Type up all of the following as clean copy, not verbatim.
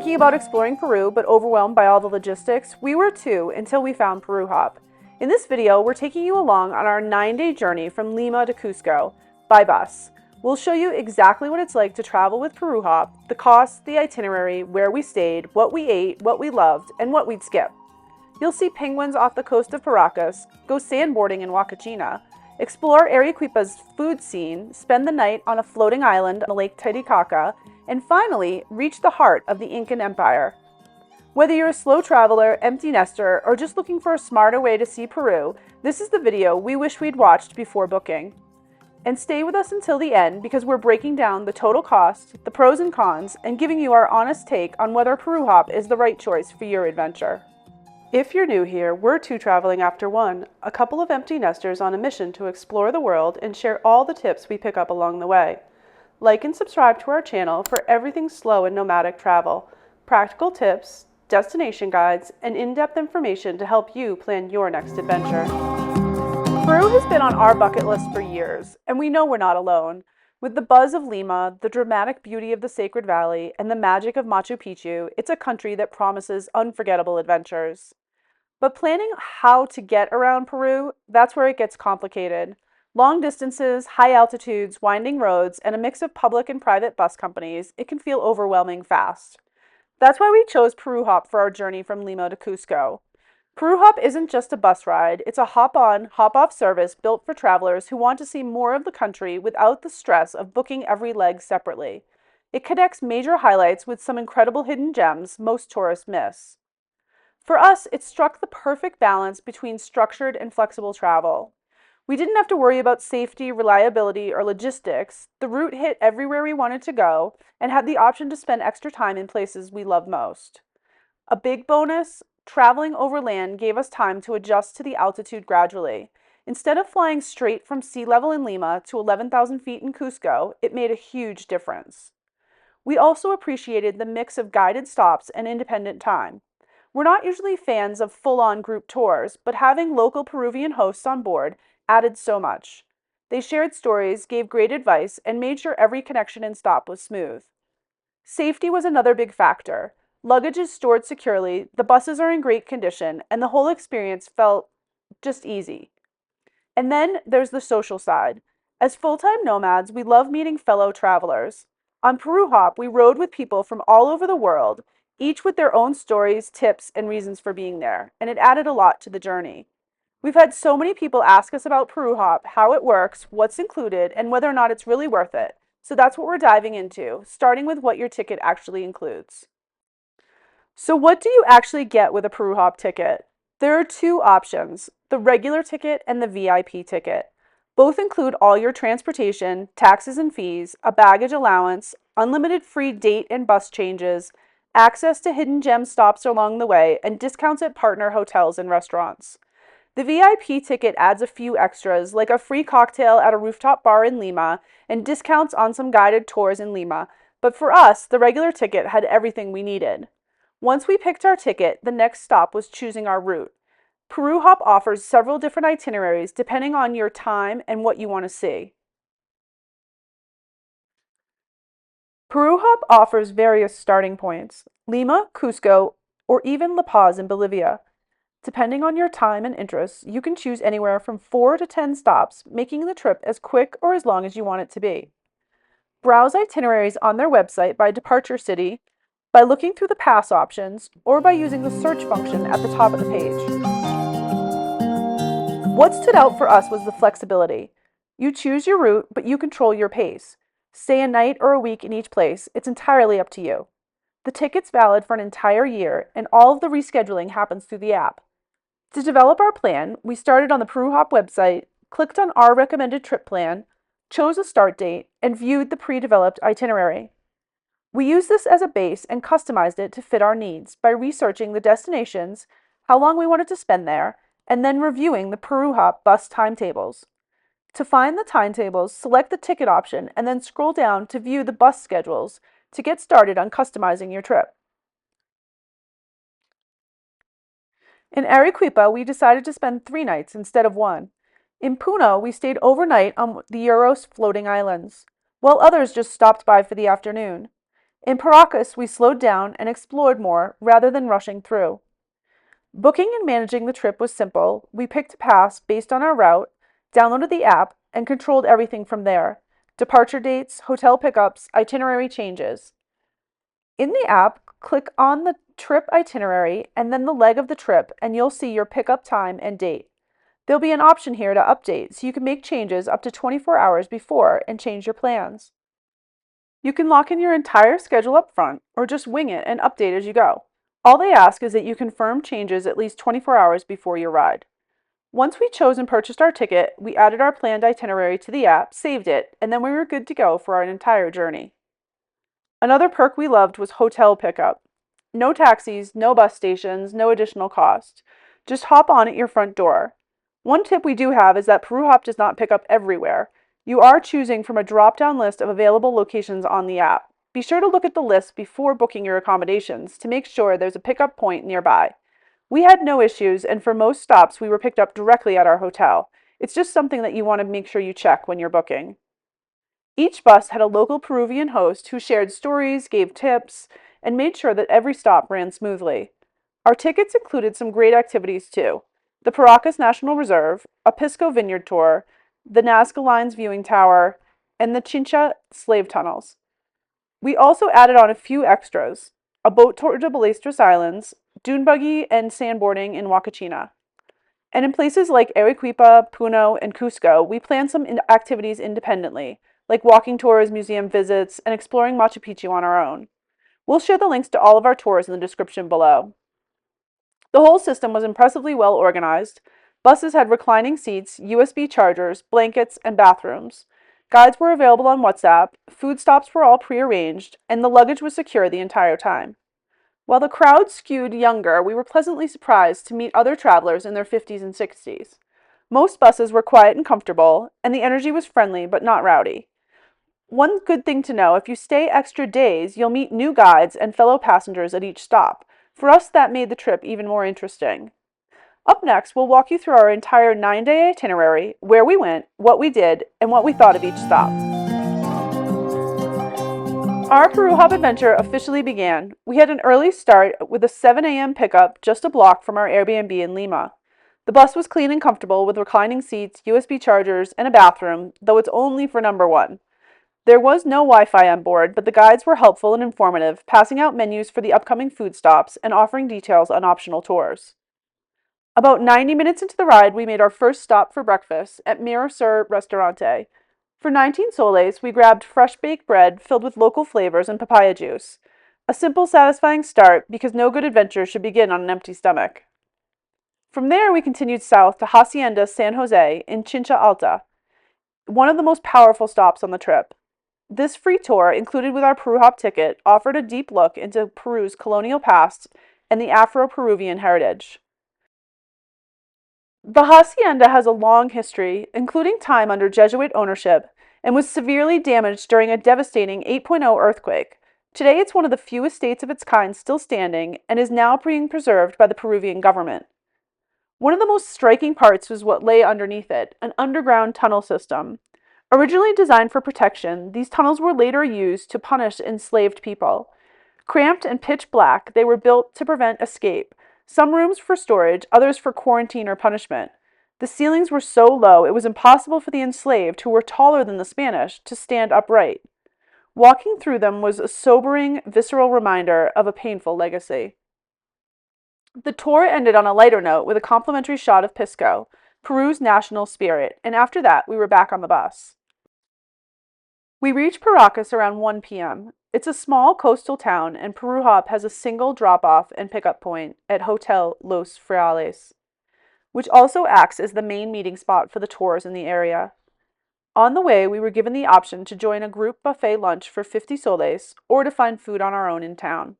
Thinking about exploring Peru but overwhelmed by all the logistics? We were too, until we found Peru Hop. In this video, we're taking you along on our 9-day journey from Lima to Cusco by bus. We'll show you exactly what it's like to travel with Peru Hop, the cost, the itinerary, where we stayed, what we ate, what we loved, and what we'd skip. You'll see penguins off the coast of Paracas, go sandboarding in Huacachina, explore Arequipa's food scene, spend the night on a floating island on Lake Titicaca, and finally, reach the heart of the Incan Empire. Whether you're a slow traveler, empty nester, or just looking for a smarter way to see Peru, this is the video we wish we'd watched before booking. And stay with us until the end because we're breaking down the total cost, the pros and cons, and giving you our honest take on whether Peru Hop is the right choice for your adventure. If you're new here, we're two traveling after one, a couple of empty nesters on a mission to explore the world and share all the tips we pick up along the way. Like and subscribe to our channel for everything slow and nomadic travel, practical tips, destination guides, and in-depth information to help you plan your next adventure. Peru has been on our bucket list for years, and we know we're not alone. With the buzz of Lima, the dramatic beauty of the Sacred Valley, and the magic of Machu Picchu, it's a country that promises unforgettable adventures. But planning how to get around Peru, that's where it gets complicated. Long distances, high altitudes, winding roads, and a mix of public and private bus companies, it can feel overwhelming fast. That's why we chose Peru Hop for our journey from Lima to Cusco. Peru Hop isn't just a bus ride, it's a hop-on, hop-off service built for travelers who want to see more of the country without the stress of booking every leg separately. It connects major highlights with some incredible hidden gems most tourists miss. For us, it struck the perfect balance between structured and flexible travel. We didn't have to worry about safety, reliability, or logistics. The route hit everywhere we wanted to go and had the option to spend extra time in places we love most. A big bonus, traveling overland gave us time to adjust to the altitude gradually. Instead of flying straight from sea level in Lima to 11,000 feet in Cusco, it made a huge difference. We also appreciated the mix of guided stops and independent time. We're not usually fans of full-on group tours, but having local Peruvian hosts on board added so much. They shared stories, gave great advice, and made sure every connection and stop was smooth. Safety was another big factor. Luggage is stored securely, the buses are in great condition, and the whole experience felt just easy. And then there's the social side. As full-time nomads, we love meeting fellow travelers. On Peru Hop, we rode with people from all over the world, each with their own stories, tips, and reasons for being there, and it added a lot to the journey. We've had so many people ask us about Peru Hop, how it works, what's included, and whether or not it's really worth it. So that's what we're diving into, starting with what your ticket actually includes. So what do you actually get with a Peru Hop ticket? There are two options, the regular ticket and the VIP ticket. Both include all your transportation, taxes and fees, a baggage allowance, unlimited free date and bus changes, access to hidden gem stops along the way, and discounts at partner hotels and restaurants. The VIP ticket adds a few extras, like a free cocktail at a rooftop bar in Lima and discounts on some guided tours in Lima, but for us, the regular ticket had everything we needed. Once we picked our ticket, the next stop was choosing our route. Peru Hop offers several different itineraries depending on your time and what you want to see. Peru Hop offers various starting points, Lima, Cusco, or even La Paz in Bolivia. Depending on your time and interests, you can choose anywhere from 4 to 10 stops, making the trip as quick or as long as you want it to be. Browse itineraries on their website by departure city, by looking through the pass options, or by using the search function at the top of the page. What stood out for us was the flexibility. You choose your route, but you control your pace. Stay a night or a week in each place, it's entirely up to you. The ticket's valid for an entire year, and all of the rescheduling happens through the app. To develop our plan, we started on the Peru Hop website, clicked on our recommended trip plan, chose a start date, and viewed the pre-developed itinerary. We used this as a base and customized it to fit our needs by researching the destinations, how long we wanted to spend there, and then reviewing the Peru Hop bus timetables. To find the timetables, select the ticket option and then scroll down to view the bus schedules to get started on customizing your trip. In Arequipa, we decided to spend 3 nights instead of 1. In Puno, we stayed overnight on the Uros Floating Islands, while others just stopped by for the afternoon. In Paracas, we slowed down and explored more rather than rushing through. Booking and managing the trip was simple. We picked a pass based on our route, downloaded the app, and controlled everything from there: departure dates, hotel pickups, itinerary changes. In the app, click on the trip itinerary and then the leg of the trip, and you'll see your pickup time and date. There'll be an option here to update, so you can make changes up to 24 hours before and change your plans. You can lock in your entire schedule up front or just wing it and update as you go. All they ask is that you confirm changes at least 24 hours before your ride. Once we chose and purchased our ticket, we added our planned itinerary to the app, saved it, and then we were good to go for our entire journey. Another perk we loved was hotel pickup. No taxis, no bus stations, no additional cost. Just hop on at your front door. One tip we do have is that Peru Hop does not pick up everywhere. You are choosing from a drop-down list of available locations on the app. Be sure to look at the list before booking your accommodations to make sure there's a pickup point nearby. We had no issues, and for most stops, we were picked up directly at our hotel. It's just something that you want to make sure you check when you're booking. Each bus had a local Peruvian host who shared stories, gave tips, and made sure that every stop ran smoothly. Our tickets included some great activities too: the Paracas National Reserve, a Pisco vineyard tour, the Nazca Lines viewing tower, and the Chincha slave tunnels. We also added on a few extras: a boat tour to Ballestas Islands, Dune Buggy, and Sandboarding in Huacachina. And in places like Arequipa, Puno, and Cusco, we planned some activities independently, like walking tours, museum visits, and exploring Machu Picchu on our own. We'll share the links to all of our tours in the description below. The whole system was impressively well organized. Buses had reclining seats, USB chargers, blankets, and bathrooms. Guides were available on WhatsApp, food stops were all pre-arranged, and the luggage was secure the entire time. While the crowd skewed younger, we were pleasantly surprised to meet other travelers in their 50s and 60s. Most buses were quiet and comfortable, and the energy was friendly but not rowdy. One good thing to know: if you stay extra days, you'll meet new guides and fellow passengers at each stop. For us, that made the trip even more interesting. Up next, we'll walk you through our entire 9-day itinerary, where we went, what we did, and what we thought of each stop. Our Peru Hop adventure officially began. We had an early start with a 7 a.m. pickup just a block from our Airbnb in Lima. The bus was clean and comfortable with reclining seats, USB chargers, and a bathroom, though it's only for number one. There was no Wi-Fi on board, but the guides were helpful and informative, passing out menus for the upcoming food stops and offering details on optional tours. About 90 minutes into the ride, we made our first stop for breakfast at Mirasur Restaurante. For 19 soles, we grabbed fresh baked bread filled with local flavors and papaya juice. A simple, satisfying start, because no good adventure should begin on an empty stomach. From there, we continued south to Hacienda San Jose in Chincha Alta, one of the most powerful stops on the trip. This free tour, included with our Peru Hop ticket, offered a deep look into Peru's colonial past and the Afro-Peruvian heritage. The hacienda has a long history, including time under Jesuit ownership, and was severely damaged during a devastating 8.0 earthquake. Today, it's one of the few estates of its kind still standing and is now being preserved by the Peruvian government. One of the most striking parts was what lay underneath it: an underground tunnel system. Originally designed for protection, these tunnels were later used to punish enslaved people. Cramped and pitch black, they were built to prevent escape. Some rooms for storage, others for quarantine or punishment. The ceilings were so low it was impossible for the enslaved, who were taller than the Spanish, to stand upright. Walking through them was a sobering, visceral reminder of a painful legacy. The tour ended on a lighter note with a complimentary shot of Pisco, Peru's national spirit, and after that, we were back on the bus. We reached Paracas around 1 p.m. It's a small coastal town, and Peru Hop has a single drop-off and pickup point at Hotel Los Frailes, which also acts as the main meeting spot for the tours in the area. On the way, we were given the option to join a group buffet lunch for 50 soles or to find food on our own in town.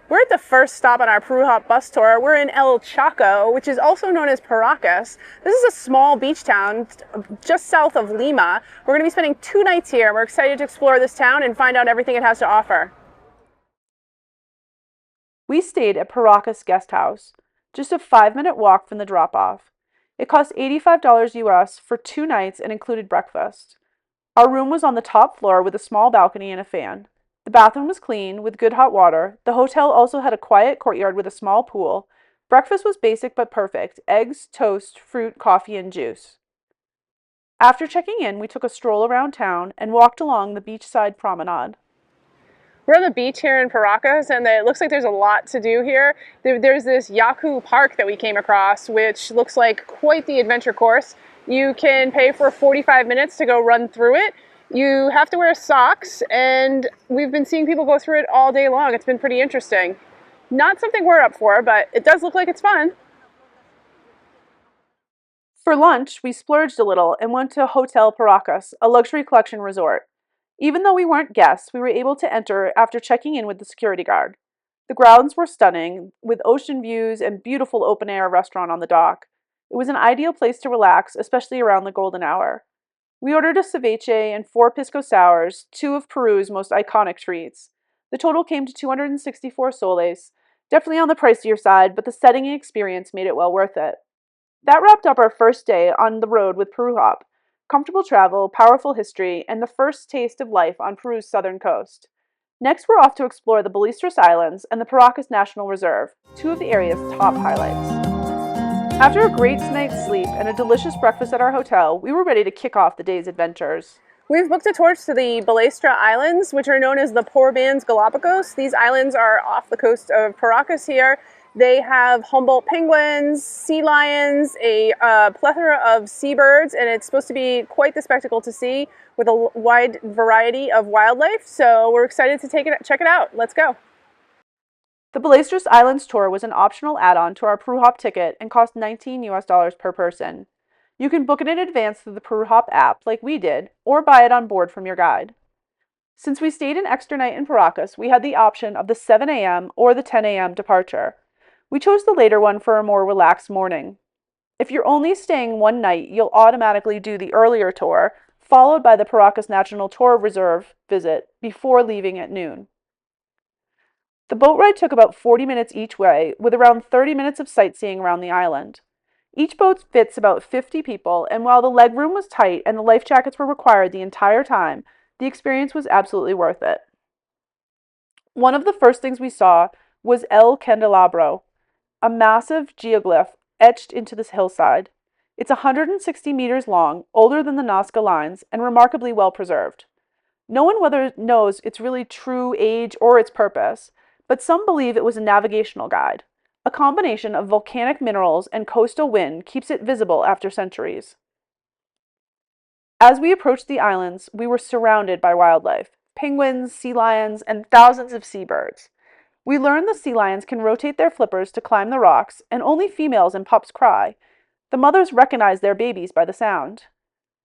We're at the first stop on our Peru Hop bus tour. We're in El Chaco, which is also known as Paracas. This is a small beach town just south of Lima. We're going to be spending 2 nights here. We're excited to explore this town and find out everything it has to offer. We stayed at Paracas Guest House, just a 5-minute walk from the drop-off. It cost $85 US for 2 nights and included breakfast. Our room was on the top floor with a small balcony and a fan. The bathroom was clean, with good hot water. The hotel also had a quiet courtyard with a small pool. Breakfast was basic but perfect: eggs, toast, fruit, coffee, and juice. After checking in, we took a stroll around town and walked along the beachside promenade. We're on the beach here in Paracas, and it looks like there's a lot to do here. There's this Yaku Park that we came across, which looks like quite the adventure course. You can pay for 45 minutes to go run through it. You have to wear socks, and we've been seeing people go through it all day long. It's been pretty interesting. Not something we're up for, but it does look like it's fun. For lunch, we splurged a little and went to Hotel Paracas, a luxury collection resort. Even though we weren't guests, we were able to enter after checking in with the security guard. The grounds were stunning, with ocean views and beautiful open-air restaurant on the dock. It was an ideal place to relax, especially around the golden hour. We ordered a ceviche and 4 pisco sours, two of Peru's most iconic treats. The total came to 264 soles, definitely on the pricier side, but the setting and experience made it well worth it. That wrapped up our first day on the road with Peru Hop. Comfortable travel, powerful history, and the first taste of life on Peru's southern coast. Next, we're off to explore the Ballestas Islands and the Paracas National Reserve, two of the area's top highlights. After a great night's sleep and a delicious breakfast at our hotel, we were ready to kick off the day's adventures. We've booked a tour to the Ballestas Islands, which are known as the Poor Man's Galapagos. These islands are off the coast of Paracas here. They have Humboldt penguins, sea lions, a plethora of seabirds, and it's supposed to be quite the spectacle to see with a wide variety of wildlife. So we're excited to check it out. Let's go. The Ballestas Islands tour was an optional add-on to our Peru Hop ticket and cost $19 per person. You can book it in advance through the Peru Hop app, like we did, or buy it on board from your guide. Since we stayed an extra night in Paracas, we had the option of the 7 a.m. or the 10 a.m. departure. We chose the later one for a more relaxed morning. If you're only staying one night, you'll automatically do the earlier tour, followed by the Paracas National Tour Reserve visit before leaving at noon. The boat ride took about 40 minutes each way, with around 30 minutes of sightseeing around the island. Each boat fits about 50 people, and while the legroom was tight and the life jackets were required the entire time, the experience was absolutely worth it. One of the first things we saw was El Candelabro, a massive geoglyph etched into this hillside. It's 160 meters long, older than the Nazca Lines, and remarkably well preserved. No one knows its really true age or its purpose, but some believe it was a navigational guide. A combination of volcanic minerals and coastal wind keeps it visible after centuries. As we approached the islands, we were surrounded by wildlife: penguins, sea lions, and thousands of seabirds. We learned the sea lions can rotate their flippers to climb the rocks, and only females and pups cry. The mothers recognize their babies by the sound.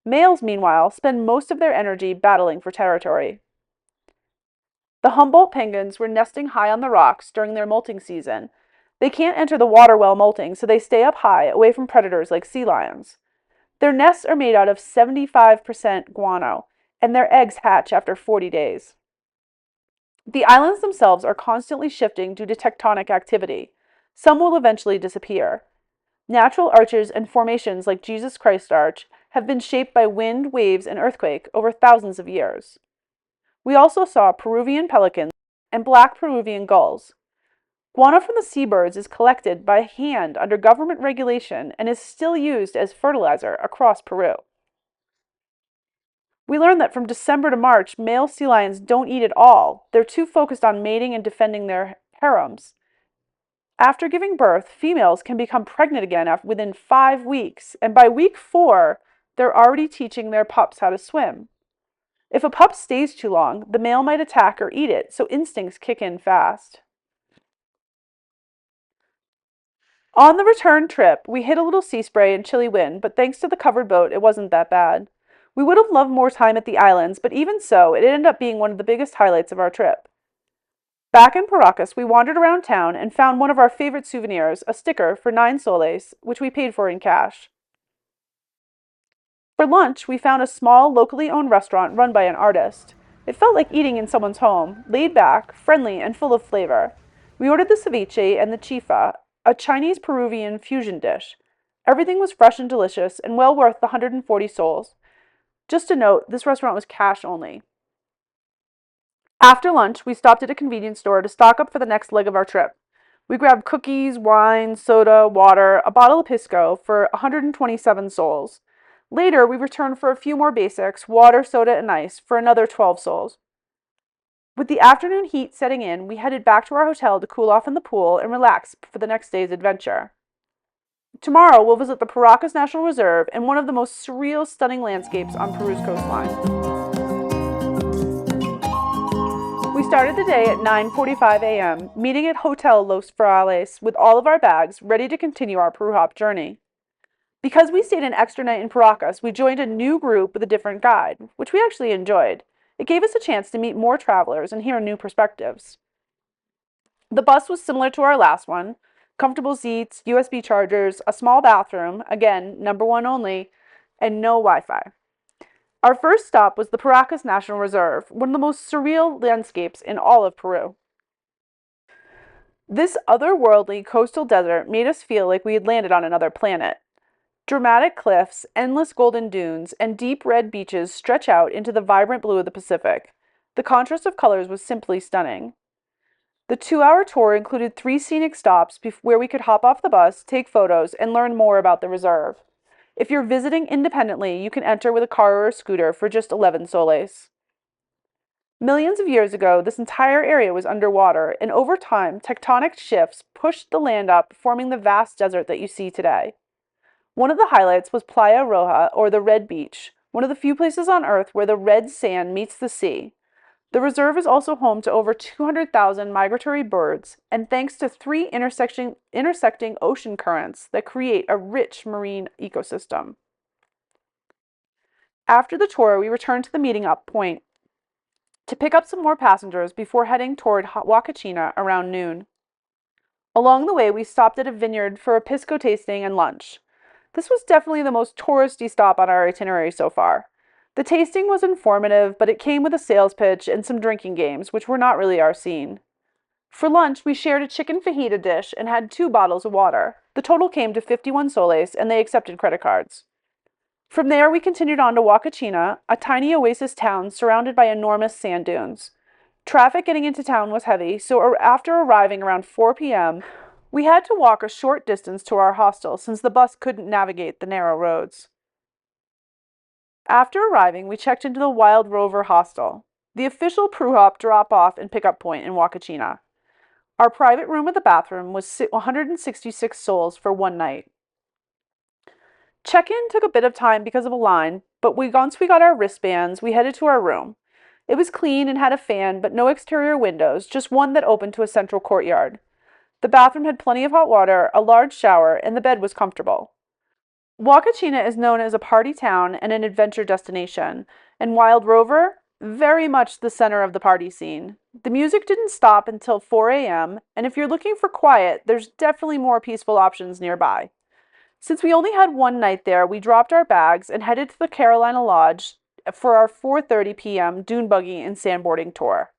Males, meanwhile, spend most of their energy battling for territory. The Humboldt penguins were nesting high on the rocks during their molting season. They can't enter the water while molting, so they stay up high, away from predators like sea lions. Their nests are made out of 75% guano, and their eggs hatch after 40 days. The islands themselves are constantly shifting due to tectonic activity. Some will eventually disappear. Natural arches and formations like Jesus Christ Arch have been shaped by wind, waves, and earthquake over thousands of years. We also saw Peruvian pelicans and black Peruvian gulls. Guano from the seabirds is collected by hand under government regulation and is still used as fertilizer across Peru. We learned that from December to March, male sea lions don't eat at all. They're too focused on mating and defending their harems. After giving birth, females can become pregnant again within 5 weeks, and by week 4, they're already teaching their pups how to swim. If a pup stays too long, the male might attack or eat it, so instincts kick in fast. On the return trip, we hit a little sea spray and chilly wind, but thanks to the covered boat, it wasn't that bad. We would have loved more time at the islands, but even so, it ended up being one of the biggest highlights of our trip. Back in Paracas, we wandered around town and found one of our favorite souvenirs, a sticker for 9 soles, which we paid for in cash. For lunch, we found a small, locally owned restaurant run by an artist. It felt like eating in someone's home, laid back, friendly, and full of flavor. We ordered the ceviche and the chifa, a Chinese-Peruvian fusion dish. Everything was fresh and delicious, and well worth the 140 soles. Just a note, this restaurant was cash only. After lunch, we stopped at a convenience store to stock up for the next leg of our trip. We grabbed cookies, wine, soda, water, a bottle of pisco for 127 sols. Later, we returned for a few more basics, water, soda, and ice, for another 12 sols. With the afternoon heat setting in, we headed back to our hotel to cool off in the pool and relax for the next day's adventure. Tomorrow, we'll visit the Paracas National Reserve and one of the most surreal, stunning landscapes on Peru's coastline. We started the day at 9:45 a.m., meeting at Hotel Los Frailes with all of our bags, ready to continue our Peru Hop journey. Because we stayed an extra night in Paracas, we joined a new group with a different guide, which we actually enjoyed. It gave us a chance to meet more travelers and hear new perspectives. The bus was similar to our last one: comfortable seats, USB chargers, a small bathroom, again, number one only, and no Wi-Fi. Our first stop was the Paracas National Reserve, one of the most surreal landscapes in all of Peru. This otherworldly coastal desert made us feel like we had landed on another planet. Dramatic cliffs, endless golden dunes, and deep red beaches stretch out into the vibrant blue of the Pacific. The contrast of colors was simply stunning. The 2-hour tour included 3 scenic stops where we could hop off the bus, take photos, and learn more about the reserve. If you're visiting independently, you can enter with a car or a scooter for just 11 soles. Millions of years ago, this entire area was underwater, and over time, tectonic shifts pushed the land up, forming the vast desert that you see today. One of the highlights was Playa Roja, or the Red Beach, one of the few places on Earth where the red sand meets the sea. The reserve is also home to over 200,000 migratory birds, and thanks to 3 intersecting ocean currents that create a rich marine ecosystem. After the tour, we returned to the meeting up point to pick up some more passengers before heading toward Huacachina around noon. Along the way, we stopped at a vineyard for a pisco tasting and lunch. This was definitely the most touristy stop on our itinerary so far. The tasting was informative, but it came with a sales pitch and some drinking games, which were not really our scene. For lunch, we shared a chicken fajita dish and had 2 bottles of water. The total came to 51 soles, and they accepted credit cards. From there, we continued on to Huacachina, a tiny oasis town surrounded by enormous sand dunes. Traffic getting into town was heavy, so after arriving around 4 p.m., we had to walk a short distance to our hostel since the bus couldn't navigate the narrow roads. After arriving, we checked into the Wild Rover Hostel, the official Peru Hop drop-off and pickup point in Huacachina. Our private room with a bathroom was 166 soles for one night. Check-in took a bit of time because of a line, but once we got our wristbands, we headed to our room. It was clean and had a fan, but no exterior windows, just one that opened to a central courtyard. The bathroom had plenty of hot water, a large shower, and the bed was comfortable. Huacachina is known as a party town and an adventure destination, and Wild Rover, very much the center of the party scene. The music didn't stop until 4 a.m., and if you're looking for quiet, there's definitely more peaceful options nearby. Since we only had one night there, we dropped our bags and headed to the Carolina Lodge for our 4:30 p.m. dune buggy and sandboarding tour.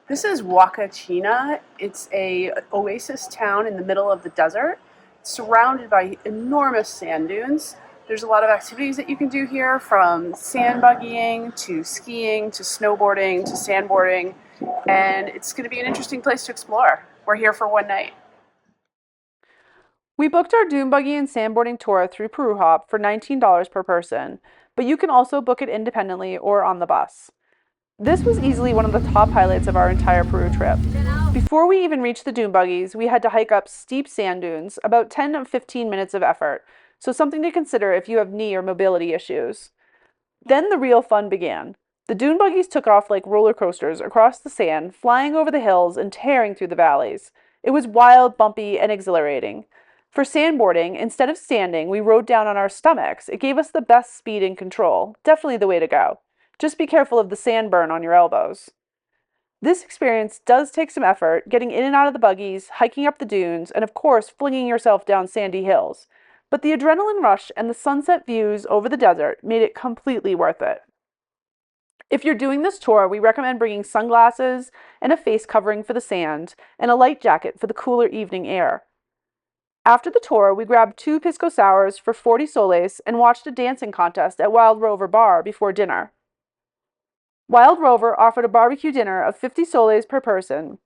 This is Huacachina. It's a oasis town in the middle of the desert, surrounded by enormous sand dunes. There's a lot of activities that you can do here, from sand buggying to skiing to snowboarding to sandboarding, and it's going to be an interesting place to explore. We're here for one night. We booked our dune buggy and sandboarding tour through Peru Hop for $19 per person, but you can also book it independently or on the bus. This was easily one of the top highlights of our entire Peru trip. Before we even reached the dune buggies, we had to hike up steep sand dunes, about 10 to 15 minutes of effort, so something to consider if you have knee or mobility issues. Then the real fun began. The dune buggies took off like roller coasters across the sand, flying over the hills and tearing through the valleys. It was wild, bumpy, and exhilarating. For sandboarding, instead of standing, we rode down on our stomachs. It gave us the best speed and control. Definitely the way to go. Just be careful of the sand burn on your elbows. This experience does take some effort, getting in and out of the buggies, hiking up the dunes, and of course, flinging yourself down sandy hills. But the adrenaline rush and the sunset views over the desert made it completely worth it. If you're doing this tour, we recommend bringing sunglasses and a face covering for the sand, and a light jacket for the cooler evening air. After the tour, we grabbed 2 pisco sours for 40 soles and watched a dancing contest at Wild Rover Bar before dinner. Wild Rover offered a barbecue dinner of 50 soles per person,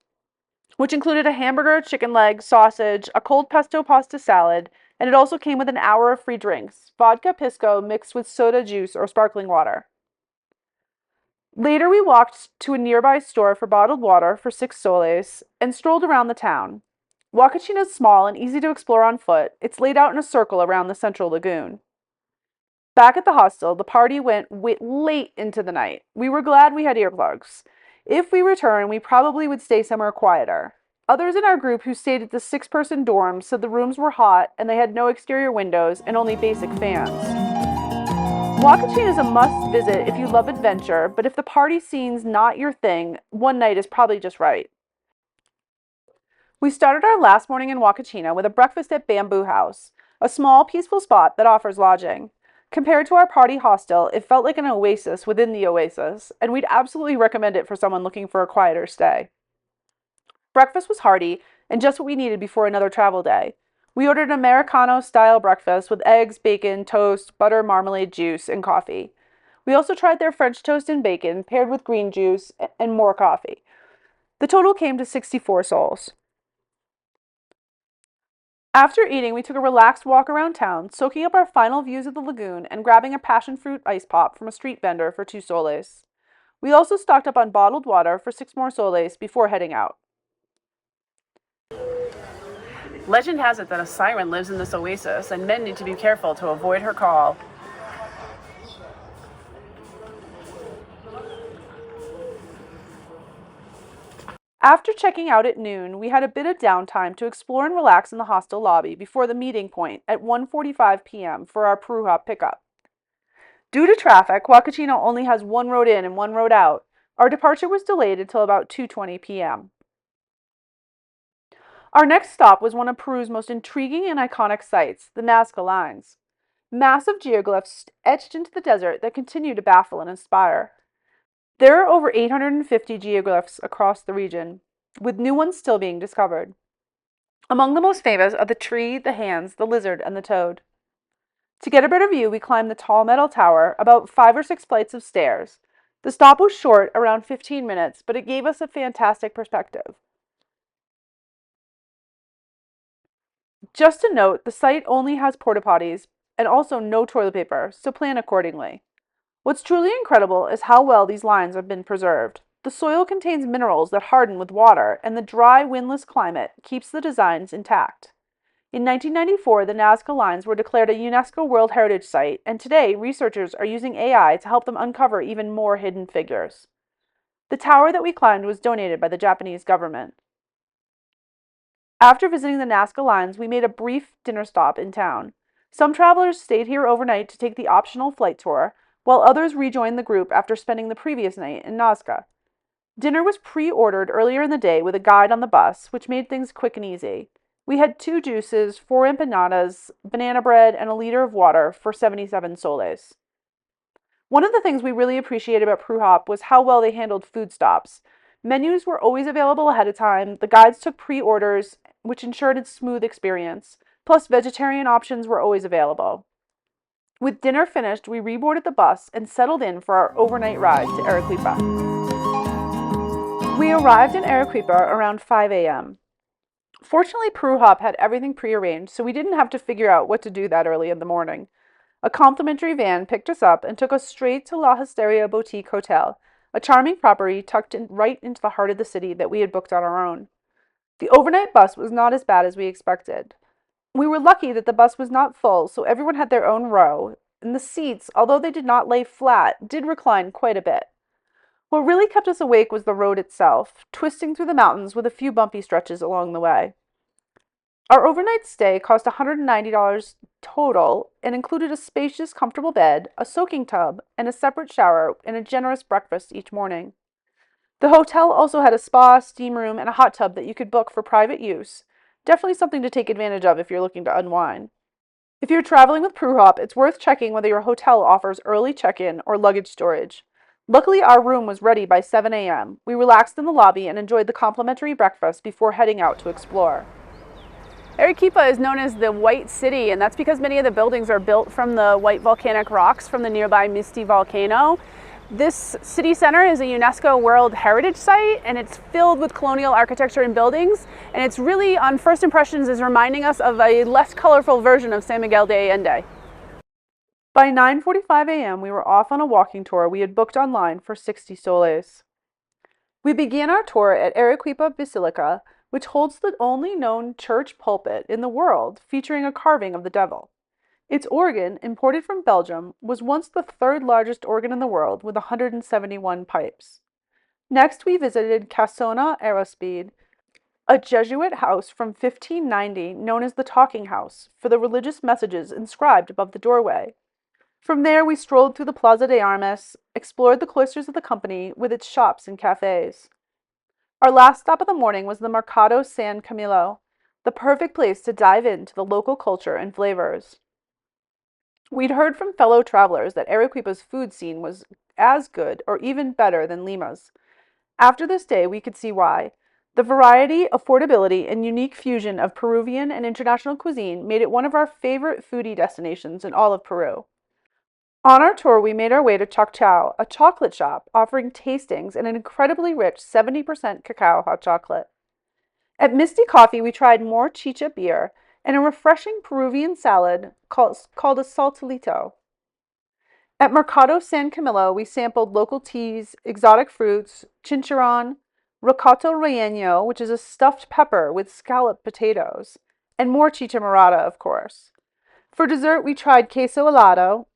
which included a hamburger, chicken leg, sausage, a cold pesto pasta salad, and it also came with an hour of free drinks, vodka pisco mixed with soda juice or sparkling water. Later, we walked to a nearby store for bottled water for 6 soles and strolled around the town. Huacachina is small and easy to explore on foot. It's laid out in a circle around the central lagoon. Back at the hostel, the party went late into the night. We were glad we had earplugs. If we return, we probably would stay somewhere quieter. Others in our group who stayed at the 6-person dorm said the rooms were hot and they had no exterior windows and only basic fans. Huacachina is a must visit if you love adventure, but if the party scene's not your thing, one night is probably just right. We started our last morning in Huacachina with a breakfast at Bamboo House, a small, peaceful spot that offers lodging. Compared to our party hostel, it felt like an oasis within the oasis, and we'd absolutely recommend it for someone looking for a quieter stay. Breakfast was hearty and just what we needed before another travel day. We ordered an Americano-style breakfast with eggs, bacon, toast, butter, marmalade, juice, and coffee. We also tried their French toast and bacon paired with green juice and more coffee. The total came to 64 soles. After eating, we took a relaxed walk around town, soaking up our final views of the lagoon and grabbing a passion fruit ice pop from a street vendor for 2 soles. We also stocked up on bottled water for 6 more soles before heading out. Legend has it that a siren lives in this oasis, and men need to be careful to avoid her call. After checking out at noon, we had a bit of downtime to explore and relax in the hostel lobby before the meeting point at 1:45 p.m. for our Peru Hop pickup. Due to traffic, Huacachina only has 1 road in and 1 road out. Our departure was delayed until about 2:20 p.m. Our next stop was one of Peru's most intriguing and iconic sites, the Nazca Lines. Massive geoglyphs etched into the desert that continue to baffle and inspire. There are over 850 geoglyphs across the region, with new ones still being discovered. Among the most famous are the tree, the hands, the lizard, and the toad. To get a better view, we climbed the tall metal tower, about 5 or 6 flights of stairs. The stop was short, around 15 minutes, but it gave us a fantastic perspective. Just a note, the site only has porta potties and also no toilet paper, so plan accordingly. What's truly incredible is how well these lines have been preserved. The soil contains minerals that harden with water, and the dry, windless climate keeps the designs intact. In 1994, the Nazca Lines were declared a UNESCO World Heritage Site, and today researchers are using AI to help them uncover even more hidden figures. The tower that we climbed was donated by the Japanese government. After visiting the Nazca Lines, we made a brief dinner stop in town. Some travelers stayed here overnight to take the optional flight tour, while others rejoined the group after spending the previous night in Nazca. Dinner was pre-ordered earlier in the day with a guide on the bus, which made things quick and easy. We had 2 juices, 4 empanadas, banana bread, and a liter of water for 77 soles. One of the things we really appreciated about Peru Hop was how well they handled food stops. Menus were always available ahead of time, the guides took pre-orders, which ensured a smooth experience, plus vegetarian options were always available. With dinner finished, we reboarded the bus and settled in for our overnight ride to Arequipa. We arrived in Arequipa around 5 a.m. Fortunately, Peru Hop had everything prearranged, so we didn't have to figure out what to do that early in the morning. A complimentary van picked us up and took us straight to La Hysteria Boutique Hotel, a charming property tucked right into the heart of the city that we had booked on our own. The overnight bus was not as bad as we expected. We were lucky that the bus was not full, so everyone had their own row, and the seats, although they did not lay flat, did recline quite a bit. What really kept us awake was the road itself, twisting through the mountains with a few bumpy stretches along the way. Our overnight stay cost $190 total and included a spacious, comfortable bed, a soaking tub, and a separate shower and a generous breakfast each morning. The hotel also had a spa, steam room, and a hot tub that you could book for private use. Definitely something to take advantage of if you're looking to unwind. If you're traveling with Peru Hop, it's worth checking whether your hotel offers early check-in or luggage storage. Luckily, our room was ready by 7 a.m. We relaxed in the lobby and enjoyed the complimentary breakfast before heading out to explore. Arequipa is known as the White City, and that's because many of the buildings are built from the white volcanic rocks from the nearby Misty volcano. This city center is a UNESCO World Heritage Site, and it's filled with colonial architecture and buildings. And it's really, on first impressions, is reminding us of a less colorful version of San Miguel de Allende. By 9:45 a.m., we were off on a walking tour we had booked online for 60 soles. We began our tour at Arequipa Basilica, which holds the only known church pulpit in the world featuring a carving of the devil. Its organ, imported from Belgium, was once the third largest organ in the world with 171 pipes. Next, we visited Casona Aerospeed, a Jesuit house from 1590 known as the Talking House for the religious messages inscribed above the doorway. From there, we strolled through the Plaza de Armas, explored the cloisters of the company with its shops and cafes. Our last stop of the morning was the Mercado San Camilo, the perfect place to dive into the local culture and flavors. We'd heard from fellow travelers that Arequipa's food scene was as good or even better than Lima's. After this day, we could see why. The variety, affordability, and unique fusion of Peruvian and international cuisine made it one of our favorite foodie destinations in all of Peru. On our tour, we made our way to Choc Chow, a chocolate shop offering tastings and an incredibly rich 70% cacao hot chocolate. At Misty Coffee, we tried more chicha beer and a refreshing Peruvian salad called a saltilito. At Mercado San Camilo, we sampled local teas, exotic fruits, chinchorron, rocoto relleno, which is a stuffed pepper with scalloped potatoes, and more chicha morada, of course. For dessert, we tried queso helado,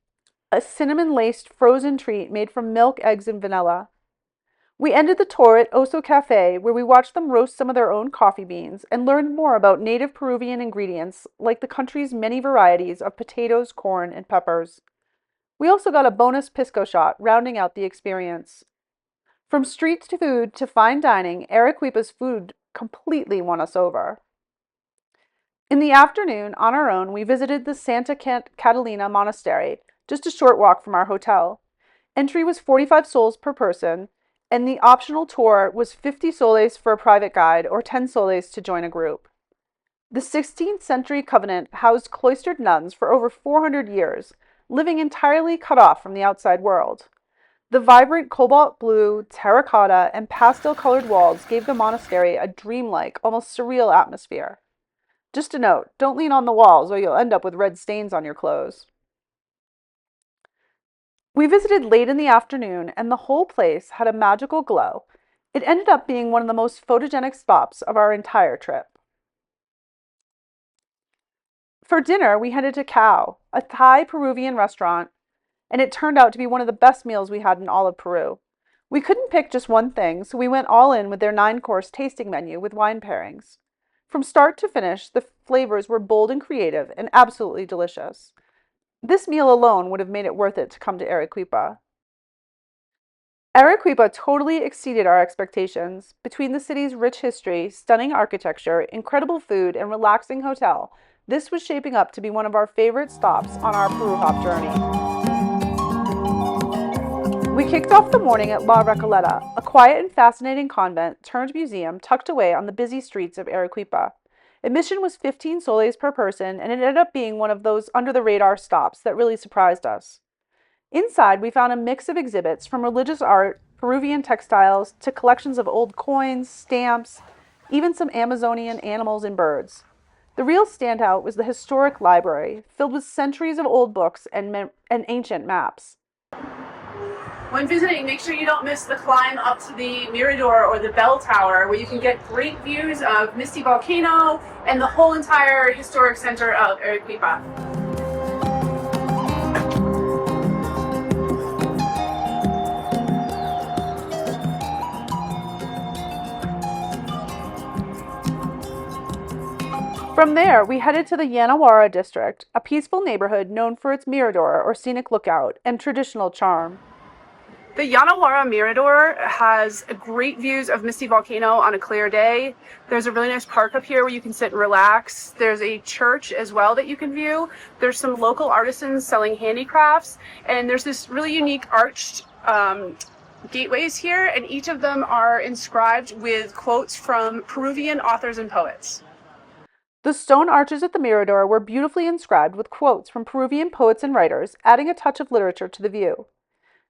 a cinnamon-laced frozen treat made from milk, eggs, and vanilla. We ended the tour at Oso Cafe, where we watched them roast some of their own coffee beans and learned more about native Peruvian ingredients like the country's many varieties of potatoes, corn, and peppers. We also got a bonus pisco shot, rounding out the experience. From street food to fine dining, Arequipa's food completely won us over. In the afternoon, on our own, we visited the Santa Catalina Monastery, just a short walk from our hotel. Entry was 45 soles per person, and the optional tour was 50 soles for a private guide or 10 soles to join a group. The 16th century convent housed cloistered nuns for over 400 years, living entirely cut off from the outside world. The vibrant cobalt blue, terracotta, and pastel-colored walls gave the monastery a dreamlike, almost surreal atmosphere. Just a note, don't lean on the walls or you'll end up with red stains on your clothes. We visited late in the afternoon, and the whole place had a magical glow. It ended up being one of the most photogenic spots of our entire trip. For dinner, we headed to Cao, a Thai Peruvian restaurant, and it turned out to be one of the best meals we had in all of Peru. We couldn't pick just one thing, so we went all in with their 9-course tasting menu with wine pairings. From start to finish, the flavors were bold and creative and absolutely delicious. This meal alone would have made it worth it to come to Arequipa. Arequipa totally exceeded our expectations. Between the city's rich history, stunning architecture, incredible food, and relaxing hotel, this was shaping up to be one of our favorite stops on our Peru Hop journey. We kicked off the morning at La Recoleta, a quiet and fascinating convent turned museum tucked away on the busy streets of Arequipa. Admission was 15 soles per person, and it ended up being one of those under-the-radar stops that really surprised us. Inside, we found a mix of exhibits from religious art, Peruvian textiles, to collections of old coins, stamps, even some Amazonian animals and birds. The real standout was the historic library, filled with centuries of old books and ancient maps. When visiting, make sure you don't miss the climb up to the Mirador or the Bell Tower, where you can get great views of Misty Volcano and the whole entire historic center of Arequipa. From there, we headed to the Yanawara district, a peaceful neighborhood known for its mirador or scenic lookout and traditional charm. The Yanawara Mirador has great views of Misty Volcano on a clear day. There's a really nice park up here where you can sit and relax. There's a church as well that you can view. There's some local artisans selling handicrafts, and there's this really unique arched gateways here, and each of them are inscribed with quotes from Peruvian authors and poets. The stone arches at the Mirador were beautifully inscribed with quotes from Peruvian poets and writers, adding a touch of literature to the view.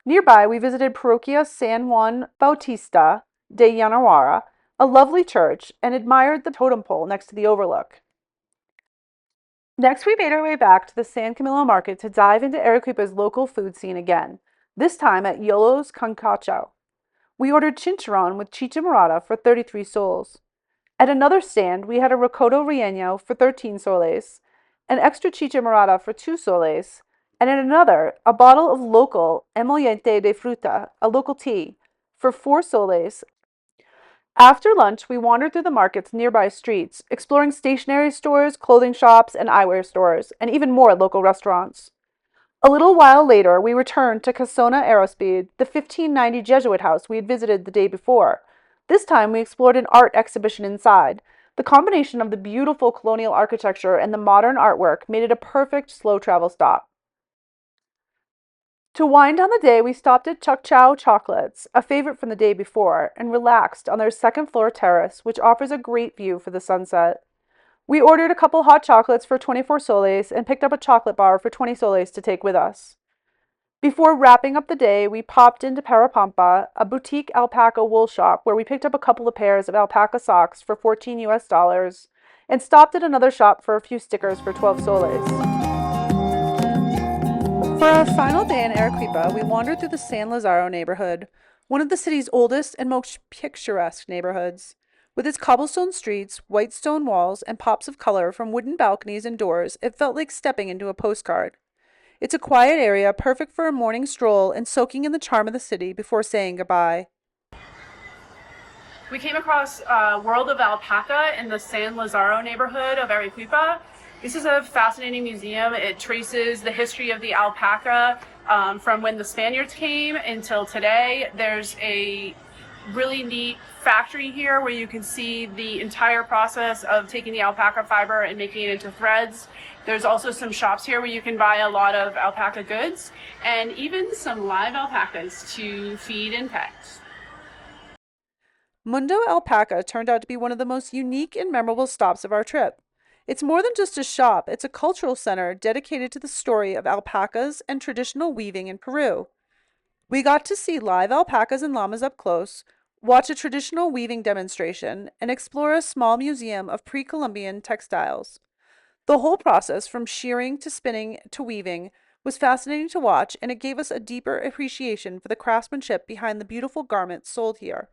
Nearby, we visited Parroquia San Juan Bautista de Yanawara, a lovely church, and admired the totem pole next to the overlook. Next, we made our way back to the San Camilo market to dive into Arequipa's local food scene again, this time at Yolo's Concacho. We ordered chinchorron with chicha morada for 33 soles. At another stand, we had a rocoto relleno for 13 soles, an extra chicha morada for 2 soles, and at another, a bottle of local emoliente de fruta, a local tea, for 4 soles. After lunch, we wandered through the market's nearby streets, exploring stationery stores, clothing shops, and eyewear stores, and even more local restaurants. A little while later, we returned to Casona Aerospeed, the 1590 Jesuit house we had visited the day before. This time, we explored an art exhibition inside. The combination of the beautiful colonial architecture and the modern artwork made it a perfect slow travel stop. To wind down the day, we stopped at Chuk Chow Chocolates, a favorite from the day before, and relaxed on their second floor terrace, which offers a great view for the sunset. We ordered a couple hot chocolates for 24 soles and picked up a chocolate bar for 20 soles to take with us. Before wrapping up the day, we popped into Parapampa, a boutique alpaca wool shop where we picked up a couple of pairs of alpaca socks for 14 US dollars and stopped at another shop for a few stickers for 12 soles. For our final day in Arequipa, we wandered through the San Lázaro neighborhood, one of the city's oldest and most picturesque neighborhoods. With its cobblestone streets, white stone walls, and pops of color from wooden balconies and doors, it felt like stepping into a postcard. It's a quiet area, perfect for a morning stroll and soaking in the charm of the city before saying goodbye. We came across World of Alpaca in the San Lázaro neighborhood of Arequipa. This is a fascinating museum. It traces the history of the alpaca from when the Spaniards came until today. There's a really neat factory here where you can see the entire process of taking the alpaca fiber and making it into threads. There's also some shops here where you can buy a lot of alpaca goods and even some live alpacas to feed and pet. Mundo Alpaca turned out to be one of the most unique and memorable stops of our trip. It's more than just a shop, it's a cultural center dedicated to the story of alpacas and traditional weaving in Peru. We got to see live alpacas and llamas up close, watch a traditional weaving demonstration, and explore a small museum of pre-Columbian textiles. The whole process, from shearing to spinning to weaving, was fascinating to watch, and it gave us a deeper appreciation for the craftsmanship behind the beautiful garments sold here.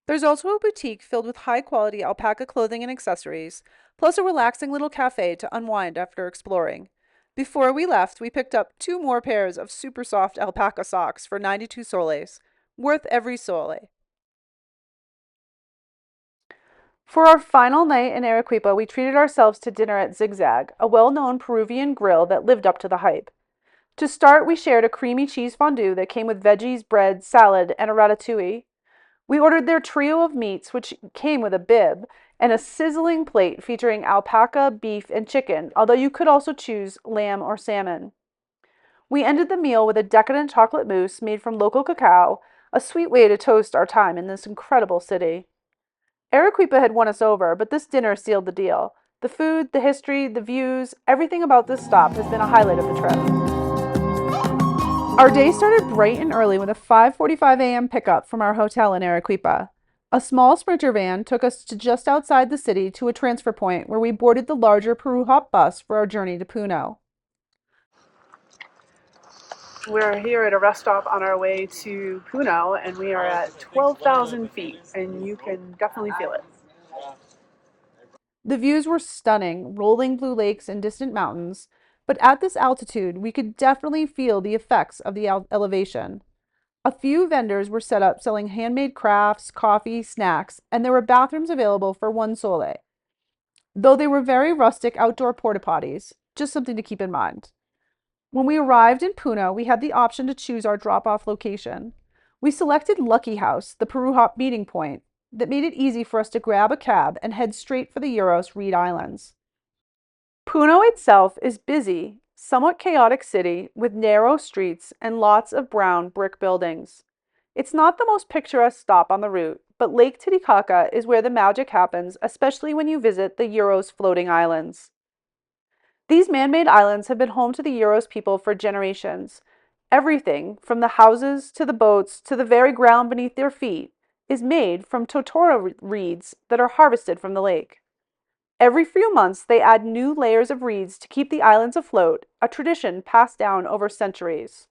There's also a boutique filled with high-quality alpaca clothing and accessories, plus a relaxing little cafe to unwind after exploring. Before we left, we picked up 2 more pairs of super soft alpaca socks for 92 soles, worth every sole. For our final night in Arequipa, we treated ourselves to dinner at Zigzag, a well-known Peruvian grill that lived up to the hype. To start, we shared a creamy cheese fondue that came with veggies, bread, salad, and a ratatouille. We ordered their trio of meats, which came with a bib, and a sizzling plate featuring alpaca, beef, and chicken, although you could also choose lamb or salmon. We ended the meal with a decadent chocolate mousse made from local cacao, a sweet way to toast our time in this incredible city. Arequipa had won us over, but this dinner sealed the deal. The food, the history, the views, everything about this stop has been a highlight of the trip. Our day started bright and early with a 5:45 a.m. pickup from our hotel in Arequipa. A small Sprinter van took us to just outside the city to a transfer point where we boarded the larger Peru Hop bus for our journey to Puno. We're here at a rest stop on our way to Puno, and we are at 12,000 feet, and you can definitely feel it. The views were stunning, rolling blue lakes and distant mountains, but at this altitude, we could definitely feel the effects of the elevation. A few vendors were set up selling handmade crafts, coffee, snacks, and there were bathrooms available for 1 sole. Though they were very rustic outdoor porta potties, just something to keep in mind. When we arrived in Puno, we had the option to choose our drop-off location. We selected Lucky House, the Peru Hop meeting point, that made it easy for us to grab a cab and head straight for the Uros Reed Islands. Puno itself is busy, somewhat chaotic city with narrow streets and lots of brown brick buildings. It's not the most picturesque stop on the route, but Lake Titicaca is where the magic happens, especially when you visit the Uros Floating Islands. These man-made islands have been home to the Uros people for generations, Everything, from the houses to the boats to the very ground beneath their feet, is made from totora reeds that are harvested from the lake. Every few months, they add new layers of reeds to keep the islands afloat, a tradition passed down over centuries.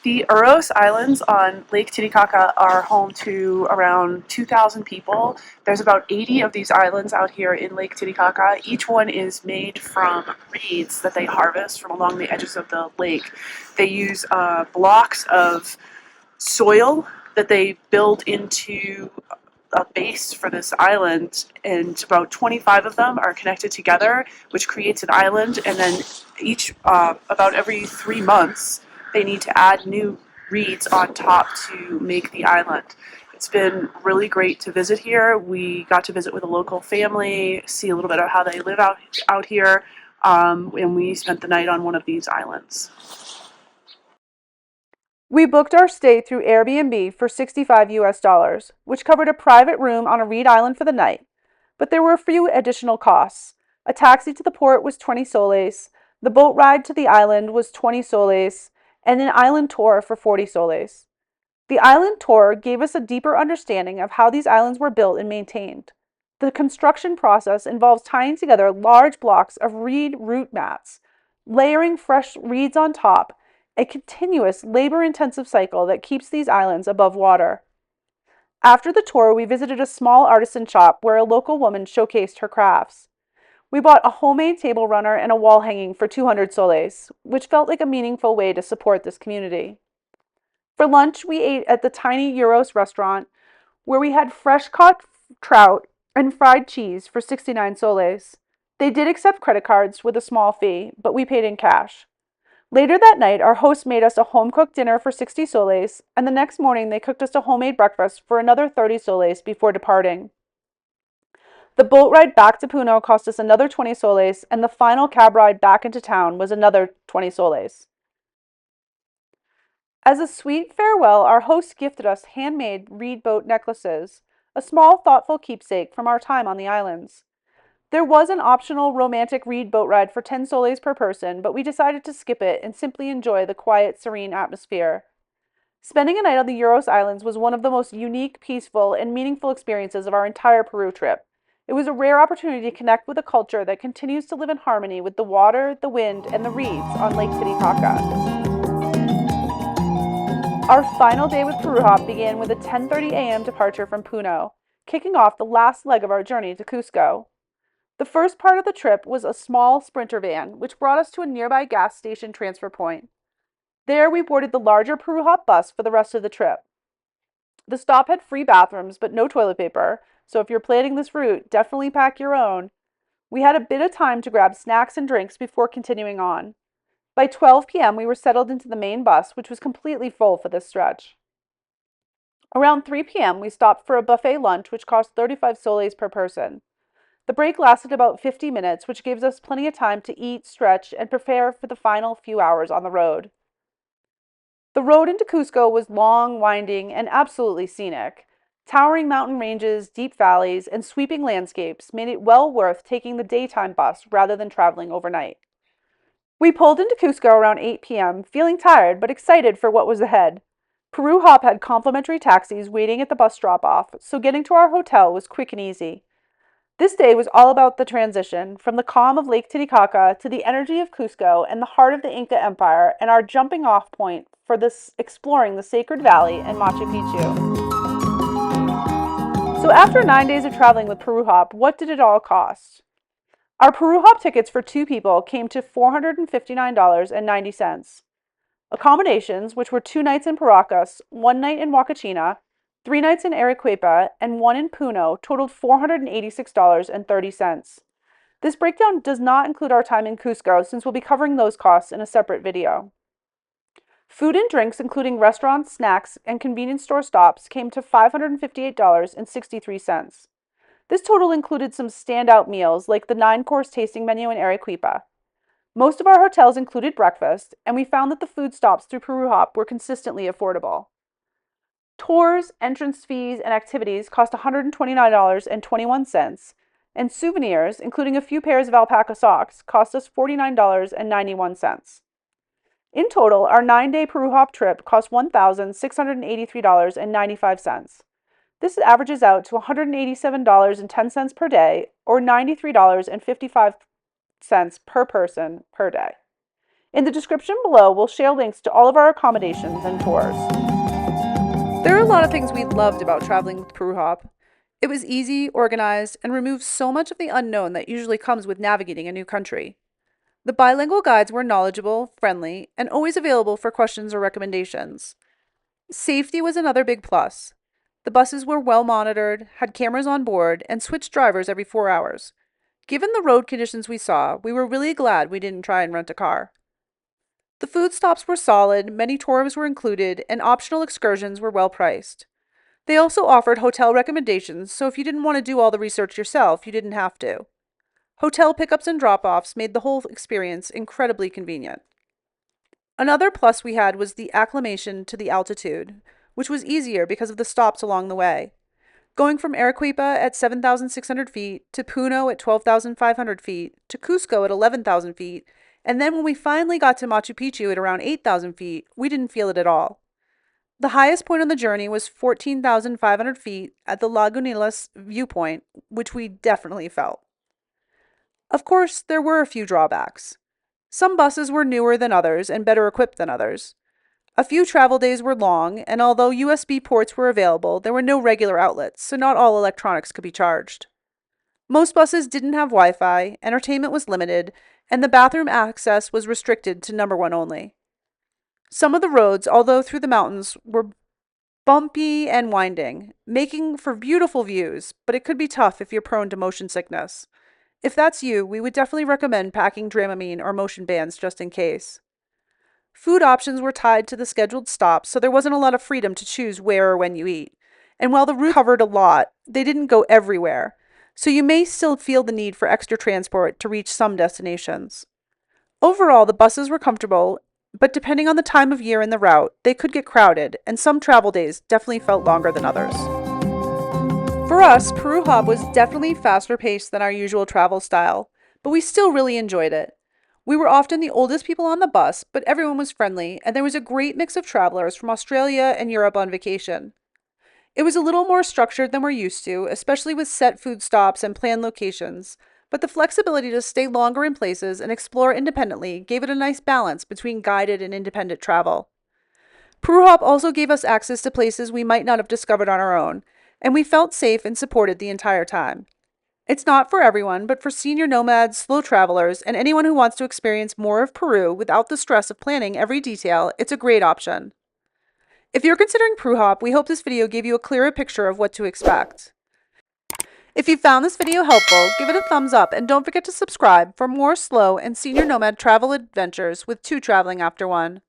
The Uros Islands on Lake Titicaca are home to around 2,000 people. There's about 80 of these islands out here in Lake Titicaca. Each one is made from reeds that they harvest from along the edges of the lake. They use blocks of soil that they build into a base for this island, and about 25 of them are connected together, which creates an island. And then about every 3 months, they need to add new reeds on top to make the island. It's been really great to visit here. We got to visit with a local family, see a little bit of how they live out here, and we spent the night on one of these islands. We booked our stay through Airbnb for $65 US, which covered a private room on a reed island for the night, but there were a few additional costs. A taxi to the port was 20 soles, the boat ride to the island was 20 soles, and an island tour for 40 soles. The island tour gave us a deeper understanding of how these islands were built and maintained. The construction process involves tying together large blocks of reed root mats, layering fresh reeds on top, a continuous labor-intensive cycle that keeps these islands above water. After the tour, we visited a small artisan shop where a local woman showcased her crafts. We bought a homemade table runner and a wall hanging for 200 soles, which felt like a meaningful way to support this community. For lunch, we ate at the tiny Uros restaurant, where we had fresh-caught trout and fried cheese for 69 soles. They did accept credit cards with a small fee, but we paid in cash. Later that night, our host made us a home-cooked dinner for 60 soles, and the next morning they cooked us a homemade breakfast for another 30 soles before departing. The boat ride back to Puno cost us another 20 soles, and the final cab ride back into town was another 20 soles. As a sweet farewell, our host gifted us handmade reed boat necklaces, a small, thoughtful keepsake from our time on the islands. There was an optional romantic reed boat ride for 10 soles per person, but we decided to skip it and simply enjoy the quiet, serene atmosphere. Spending a night on the Uros Islands was one of the most unique, peaceful, and meaningful experiences of our entire Peru trip. It was a rare opportunity to connect with a culture that continues to live in harmony with the water, the wind, and the reeds on Lake Titicaca. Our final day with Peru Hop began with a 10:30 a.m. departure from Puno, kicking off the last leg of our journey to Cusco. The first part of the trip was a small Sprinter van, which brought us to a nearby gas station transfer point. There, we boarded the larger Peru Hop bus for the rest of the trip. The stop had free bathrooms, but no toilet paper, so if you're planning this route, definitely pack your own. We had a bit of time to grab snacks and drinks before continuing on. By 12 p.m., we were settled into the main bus, which was completely full for this stretch. Around 3 p.m., we stopped for a buffet lunch, which cost 35 soles per person. The break lasted about 50 minutes, which gives us plenty of time to eat, stretch, and prepare for the final few hours on the road. The road into Cusco was long, winding, and absolutely scenic. Towering mountain ranges, deep valleys, and sweeping landscapes made it well worth taking the daytime bus rather than traveling overnight. We pulled into Cusco around 8 p.m., feeling tired but excited for what was ahead. Peru Hop had complimentary taxis waiting at the bus drop-off, so getting to our hotel was quick and easy. This day was all about the transition, from the calm of Lake Titicaca to the energy of Cusco and the heart of the Inca Empire, and our jumping-off point for exploring the Sacred Valley and Machu Picchu. So after 9 days of traveling with Peru Hop, what did it all cost? Our Peru Hop tickets for 2 people came to $459.90. Accommodations, which were 2 nights in Paracas, 1 night in Huacachina, 3 nights in Arequipa, and 1 in Puno, totaled $486.30. This breakdown does not include our time in Cusco, since we'll be covering those costs in a separate video. Food and drinks, including restaurants, snacks, and convenience store stops, came to $558.63. This total included some standout meals, like the 9-course tasting menu in Arequipa. Most of our hotels included breakfast, and we found that the food stops through Peru Hop were consistently affordable. Tours, entrance fees, and activities cost $129.21, and souvenirs, including a few pairs of alpaca socks, cost us $49.91. In total, our 9-day Peru Hop trip cost $1,683.95. This averages out to $187.10 per day, or $93.55 per person per day. In the description below, we'll share links to all of our accommodations and tours. There are a lot of things we loved about traveling with Peru Hop. It was easy, organized, and removed so much of the unknown that usually comes with navigating a new country. The bilingual guides were knowledgeable, friendly, and always available for questions or recommendations. Safety was another big plus. The buses were well monitored, had cameras on board, and switched drivers every 4 hours. Given the road conditions we saw, we were really glad we didn't try and rent a car. The food stops were solid, many tours were included, and optional excursions were well priced. They also offered hotel recommendations, so if you didn't want to do all the research yourself, you didn't have to. Hotel pickups and drop-offs made the whole experience incredibly convenient. Another plus we had was the acclimation to the altitude, which was easier because of the stops along the way. Going from Arequipa at 7,600 feet, to Puno at 12,500 feet, to Cusco at 11,000 feet, and then when we finally got to Machu Picchu at around 8,000 feet, we didn't feel it at all. The highest point on the journey was 14,500 feet at the Lagunas viewpoint, which we definitely felt. Of course, there were a few drawbacks. Some buses were newer than others and better equipped than others. A few travel days were long, and although USB ports were available, there were no regular outlets, so not all electronics could be charged. Most buses didn't have Wi-Fi, entertainment was limited, and the bathroom access was restricted to number 1 only. Some of the roads, although through the mountains, were bumpy and winding, making for beautiful views, but it could be tough if you're prone to motion sickness. If that's you, we would definitely recommend packing Dramamine or motion bands just in case. Food options were tied to the scheduled stops, so there wasn't a lot of freedom to choose where or when you eat. And while the route covered a lot, they didn't go everywhere, so you may still feel the need for extra transport to reach some destinations. Overall, the buses were comfortable, but depending on the time of year and the route, they could get crowded, and some travel days definitely felt longer than others. For us, Peru Hop was definitely faster paced than our usual travel style, but we still really enjoyed it. We were often the oldest people on the bus, but everyone was friendly, and there was a great mix of travelers from Australia and Europe on vacation. It was a little more structured than we're used to, especially with set food stops and planned locations, but the flexibility to stay longer in places and explore independently gave it a nice balance between guided and independent travel. Peru Hop also gave us access to places we might not have discovered on our own, and we felt safe and supported the entire time. It's not for everyone, but for senior nomads, slow travelers, and anyone who wants to experience more of Peru without the stress of planning every detail, it's a great option. If you're considering Peru Hop, we hope this video gave you a clearer picture of what to expect. If you found this video helpful, give it a thumbs up and don't forget to subscribe for more slow and senior nomad travel adventures with 2 traveling after 1.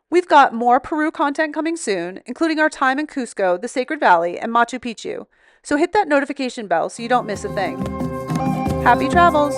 We've got more Peru content coming soon, including our time in Cusco, the Sacred Valley, and Machu Picchu, so hit that notification bell so you don't miss a thing. Happy travels!